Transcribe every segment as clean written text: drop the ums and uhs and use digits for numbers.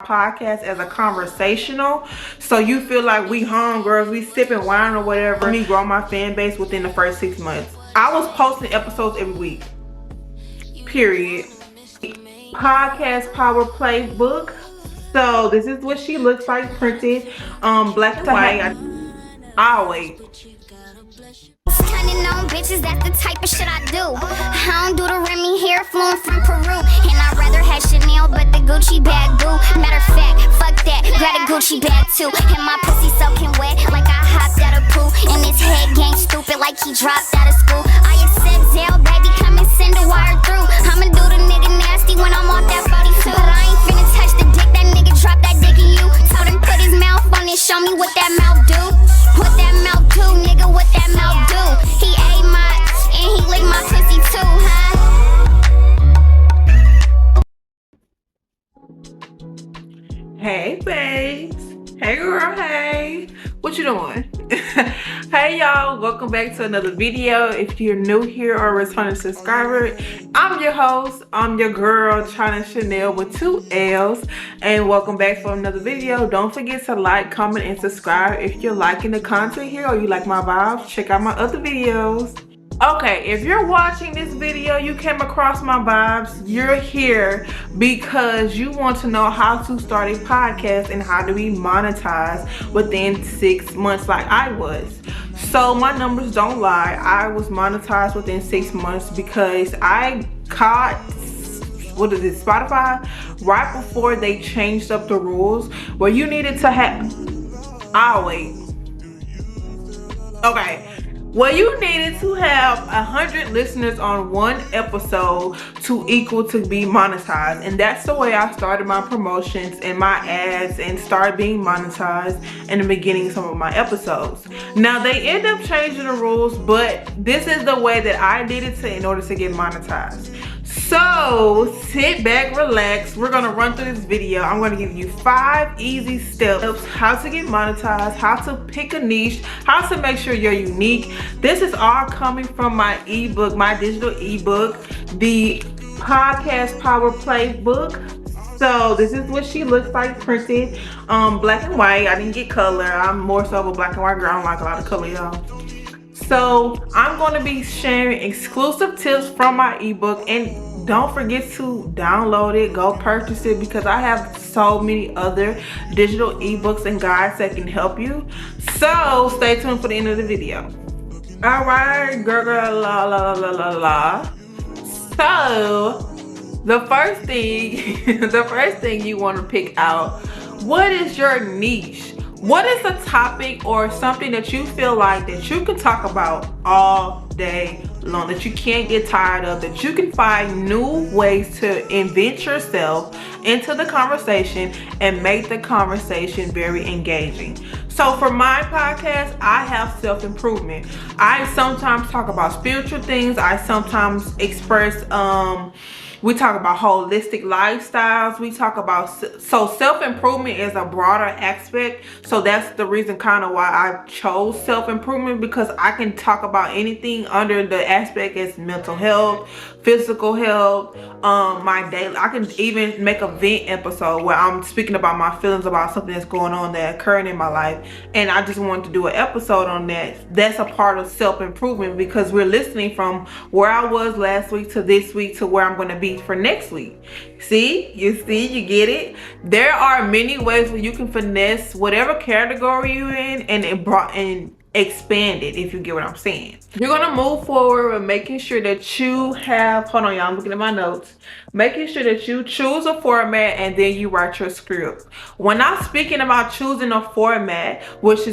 podcast as a conversational, so you feel like we homegirls, we sipping wine or whatever. Let me grow my fan base within the first 6 months. I was posting episodes every week, period. Podcast power playbook. So this is what she looks like printed black and white. I'll wait. Cunning on bitches, that's the type of shit I do. I don't do the Remy hair flowing from Peru. And I'd rather have Chanel, but the Gucci bag do. Matter of fact, fuck that, grab a Gucci bag too. And my pussy soaking wet like I hopped out of poo. And his head game stupid like he dropped out of school. I accept Zell, baby, come and send a wire through. I'ma do the nigga nasty when I'm off that 42. But I ain't finna touch the dick, that nigga drop that dick in you. Told him put his mouth on it, show me what that mouth do. What that mouth do, nigga, what that mouth do. He ate my, and he licked my pussy too, huh? Hey babes, hey girl, hey, what you doing? Hey y'all, welcome back to another video. If you're new here or a returning subscriber, I'm your host, I'm your girl China Chanel with 2 L's, and welcome back for another video. Don't forget to like, comment, and subscribe if you're liking the content here or you like my vibes. Check out my other videos. Okay, if you're watching this video, you came across my vibes, you're here because you want to know how to start a podcast and how to be monetized within 6 months like I was. So my numbers don't lie. I was monetized within 6 months because I caught, what is it, Spotify, right before they changed up the rules where you needed to have, I'll wait. Okay. Well, you needed to have 100 listeners on one episode to equal to be monetized. And that's the way I started my promotions and my ads and started being monetized in the beginning of some of my episodes. Now, they end up changing the rules, but this is the way that I did it in order to get monetized. So sit back, relax. We're gonna run through this video. I'm gonna give you 5 easy steps how to get monetized, how to pick a niche, how to make sure you're unique. This is all coming from my ebook, my digital ebook, the Podcast Power Playbook. So this is what she looks like printed, black and white. I didn't get color. I'm more so of a black and white girl. I don't like a lot of color, y'all. So I'm going to be sharing exclusive tips from my ebook, and don't forget to download it, go purchase it, because I have so many other digital ebooks and guides that can help you. So stay tuned for the end of the video. All right, girl, la la la la la. So the first thing you want to pick out, what is your niche? What is a topic or something that you feel like that you can talk about all day long, that you can't get tired of, that you can find new ways to invent yourself into the conversation and make the conversation very engaging? So for my podcast, I have self-improvement. I sometimes talk about spiritual things. I sometimes express we talk about holistic lifestyles. We talk about, so self-improvement is a broader aspect. So that's the reason kind of why I chose self-improvement, because I can talk about anything under the aspect as mental health, physical health, my daily. I can even make a vent episode where I'm speaking about my feelings about something that's going on that occurring in my life, and I just wanted to do an episode on that. That's a part of self-improvement, because we're listening from where I was last week to this week to where I'm going to be for next week. You get it? There are many ways where you can finesse whatever category you're in and expand it, if you get what I'm saying. You're gonna move forward with making sure that you have, hold on y'all, I'm looking at my notes, making sure that you choose a format and then you write your script. When I'm speaking about choosing a format, which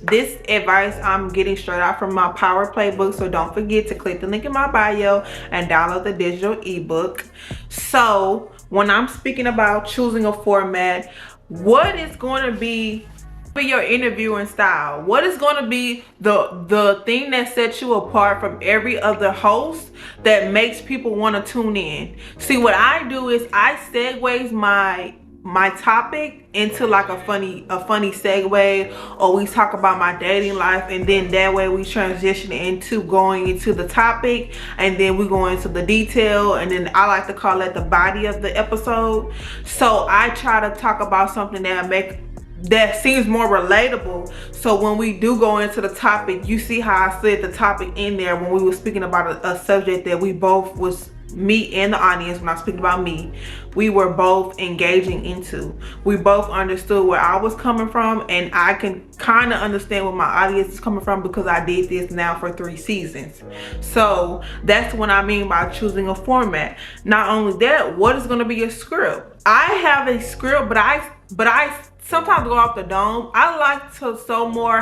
this advice I'm getting straight out from my Power Playbook, so don't forget to click the link in my bio and download the digital ebook. So when I'm speaking about choosing a format, what is going to be your interviewing style? What is going to be the thing that sets you apart from every other host that makes people want to tune in? See, what I do is I segues my my topic into like a funny segue, or we talk about my dating life, and then that way we transition into going into the topic, and then we go into the detail, and then I like to call it the body of the episode. So I try to talk about something that seems more relatable, so when we do go into the topic, you see how I said the topic in there when we were speaking about a subject that we both was, me and the audience, when I speak about me, we were both engaging into. We both understood where I was coming from, and I can kind of understand where my audience is coming from because I did this now for 3 seasons. So that's what I mean by choosing a format. Not only that, what is going to be your script? I have a script, but I sometimes go off the dome. I like to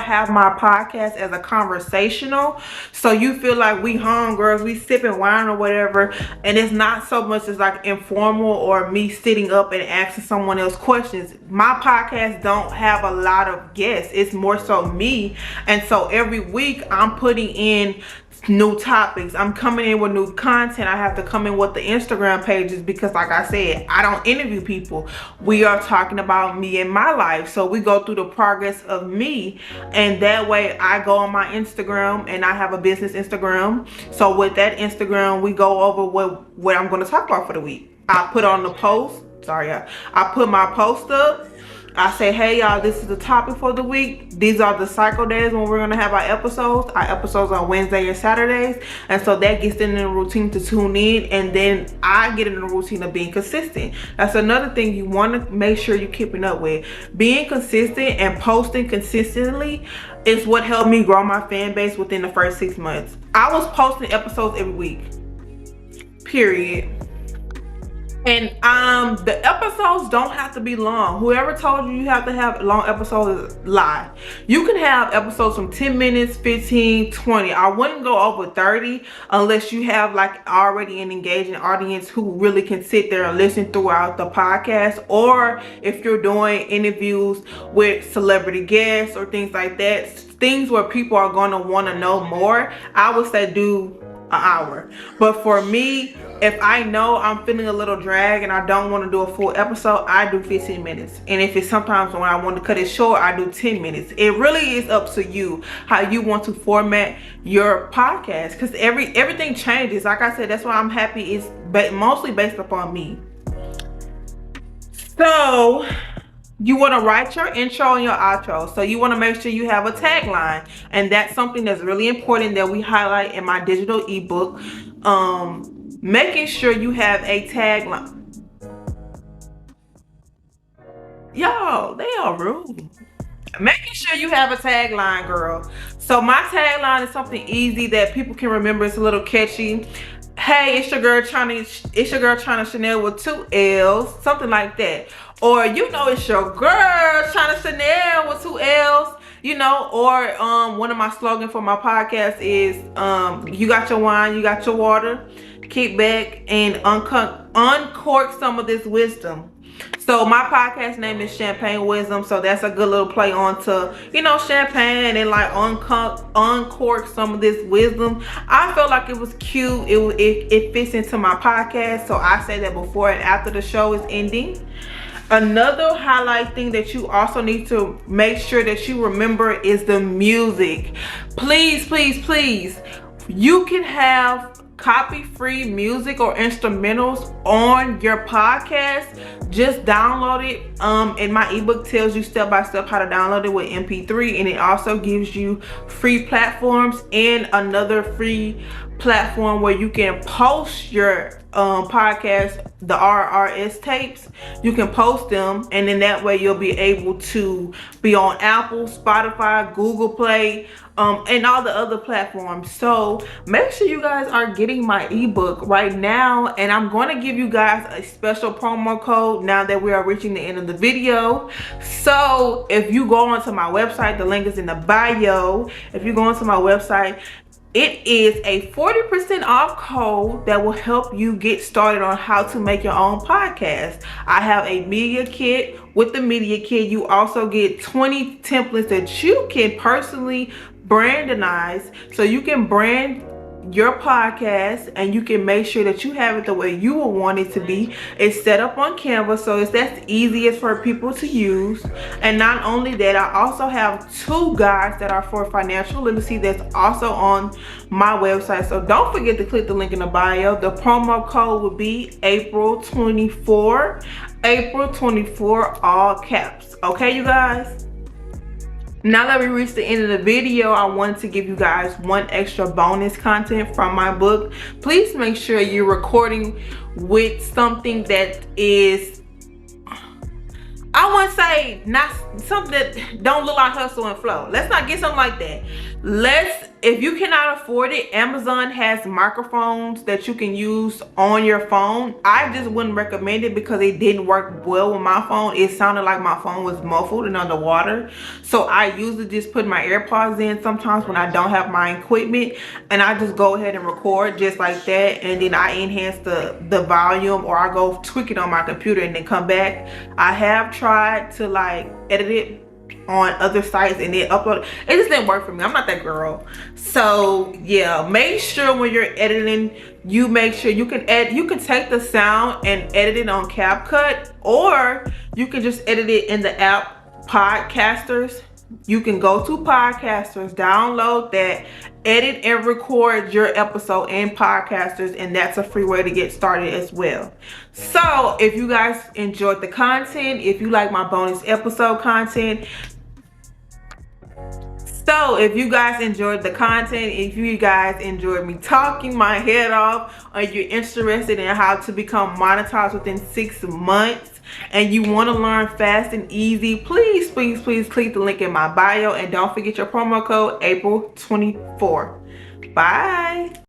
have my podcast as a conversational, so you feel like we homegirls, we sipping wine or whatever, and it's not so much as like informal or me sitting up and asking someone else questions. My podcast don't have a lot of guests, it's more so me, and so every week I'm putting in new topics. I'm coming in with new content. I have to come in with the Instagram pages because, like I said, I don't interview people. We are talking about me and my life. So we go through the progress of me, and that way I go on my Instagram, and I have a business Instagram. So with that Instagram, we go over what I'm going to talk about for the week. I put on the post. I put my post up. I say, hey y'all, this is the topic for the week. These are the cycle days when we're going to have our episodes. Our episodes are Wednesday and Saturdays. And so that gets them in the routine to tune in. And then I get in the routine of being consistent. That's another thing you want to make sure you're keeping up with. Being consistent and posting consistently is what helped me grow my fan base within the first 6 months. I was posting episodes every week. Period. And the episodes don't have to be long. Whoever told you have to have long episodes is lie. You can have episodes from 10 minutes, 15, 20. I wouldn't go over 30 unless you have like already an engaging audience who really can sit there and listen throughout the podcast, or if you're doing interviews with celebrity guests or things like that, things where people are going to want to know more, I would say do an hour. But for me, if I know I'm feeling a little drag and I don't want to do a full episode, I do 15 minutes. And if it's sometimes when I want to cut it short, I do 10 minutes. It really is up to you how you want to format your podcast, because everything changes. Like I said, that's why I'm happy it's mostly based upon me. So you want to write your intro and your outro. So you want to make sure you have a tagline, and that's something that's really important that we highlight in my digital ebook. Making sure you have a tagline. Y'all, they are rude. Making sure you have a tagline, girl. So my tagline is something easy that people can remember. It's a little catchy. Hey, it's your girl China Chanel with 2 L's, something like that. Or it's your girl China Chanel with 2 L's. Or one of my slogans for my podcast is you got your wine, you got your water. Kick back and uncork some of this wisdom. So my podcast name is Champagne Wisdom, so that's a good little play on to champagne and like uncork some of this wisdom. I felt like it was cute. It fits into my podcast, so I say that before and after the show is ending. Another highlight thing that you also need to make sure that you remember is the music. Please, please, please, you can have copy-free music or instrumentals on your podcast. Just download it. And my ebook tells you step by step how to download it with MP3, and it also gives you free platforms and another free platform where you can post your podcast, the RRS tapes. You can post them, and then that way you'll be able to be on Apple, Spotify, Google Play, and all the other platforms. So make sure you guys are getting my ebook right now, and I'm going to give you guys a special promo code now that we are reaching the end of the video. So if you go onto my website, the link is in the bio. If you go onto my website, it is a 40% off code that will help you get started on how to make your own podcast. I have a media kit. With the media kit, you also get 20 templates that you can personally brandize, so you can brand your podcast, and you can make sure that you have it the way you will want it to be. It's set up on Canva, so that's easiest for people to use. And not only that, I also have 2 guides that are for financial literacy that's also on my website. So don't forget to click the link in the bio. The promo code will be April 24, April 24, all caps. Okay, you guys? Now that we reached the end of the video, I wanted to give you guys one extra bonus content from my book. Please make sure you're recording with something that is, I want to say, not something that don't look like hustle and flow. Let's not get something like that. If you cannot afford it, Amazon has microphones that you can use on your phone. I just wouldn't recommend it because it didn't work well with my phone. It sounded like my phone was muffled and underwater. So I usually just put my AirPods in sometimes when I don't have my equipment, and I just go ahead and record just like that, and then I enhance the volume, or I go tweak it on my computer and then come back. I have tried to like edit it on other sites and then upload it. It just didn't work for me. I'm not that girl. So yeah, make sure when you're editing, you make sure you can take the sound and edit it on CapCut, or you can just edit it in the app Podcasters. You can go to Podcasters, download that, edit and record your episode in Podcasters, and that's a free way to get started as well. So if you guys enjoyed the content, if you like my bonus episode content, if you guys enjoyed the content, if you guys enjoyed me talking my head off, or you're interested in how to become monetized within 6 months, and you want to learn fast and easy, please click the link in my bio, and don't forget your promo code April 24. Bye.